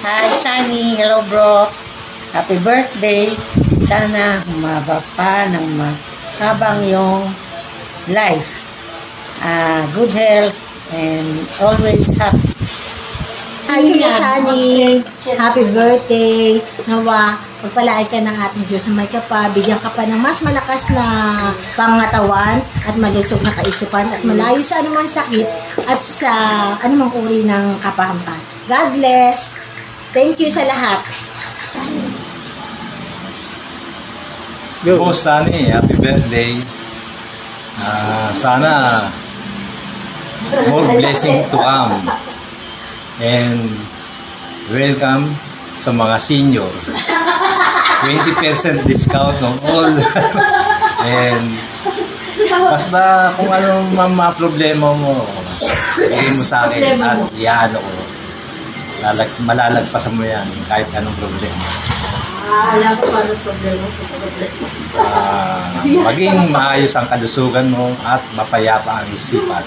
Hi, Sunny. Hello, bro. Happy birthday. Sana humaba pa ng habang yung life. Good health and always happy. Hi, Sunny. Happy birthday. Nawa, pagpalaay ka ng ating Diyos na may ka pa, bigyan ka pa ng mas malakas na pangatawan at malusog na kaisipan at malayo sa anumang sakit at sa anumang uri ng kapahamakan. God bless. Thank you sa lahat. Boss Sunny, happy birthday. Sana more blessing to come. And welcome sa mga senior. 20% discount ng all. And basta kung anong mga problema mo, bigay mo sa akin at iyaano ko. Malalagpasan mo yan kahit anong problema. Alam ko anong problema. Maging maayos ang kalusugan mo at mapayapa ang isipan.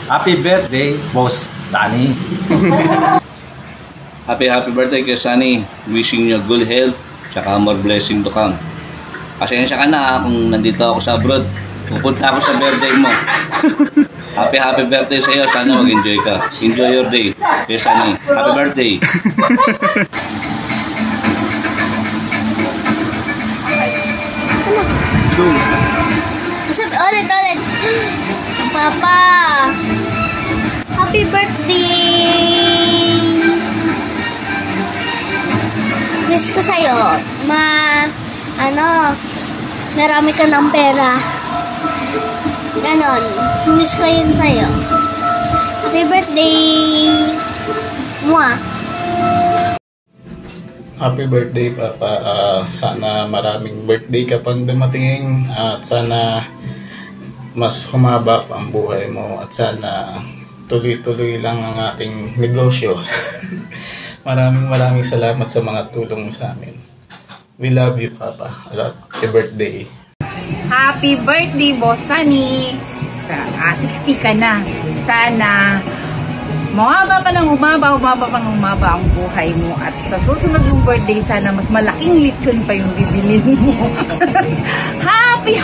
Happy birthday, Boss Sunny. Happy birthday kay Sunny. Wishing you good health tsaka more blessing to come. Pasensya ka na kung nandito ako sa abroad. Pupunta ako sa birthday mo. Happy birthday sa iyo. Sana mag-enjoy ka. Enjoy your day. Kay Sunny. Happy birthday. Ulit. Papa. Happy birthday. Wish ko sa'yo, marami ka ng pera. Ganon. Wish ko yun sa'yo. Happy birthday. Mwah. Happy birthday, Papa. Sana maraming birthday ka pang dumating at sana mas humaba pa ang buhay mo at sana tuloy-tuloy lang ang ating negosyo. Maraming salamat sa mga tulong mo sa amin. We love you, Papa. Happy birthday. Happy birthday, Boss Sunny. 60 ka na. Sana humaba ang buhay mo at sa susunod mong birthday sana mas malaking lechon pa yung bibilin mo. Happy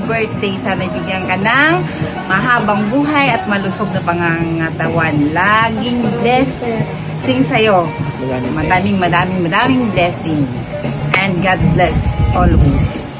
birthday. Sana bigyan ka ng mahabang buhay at malusog na pangangatawan. Laging blessing sa'yo. Madaming blessing. And God bless always.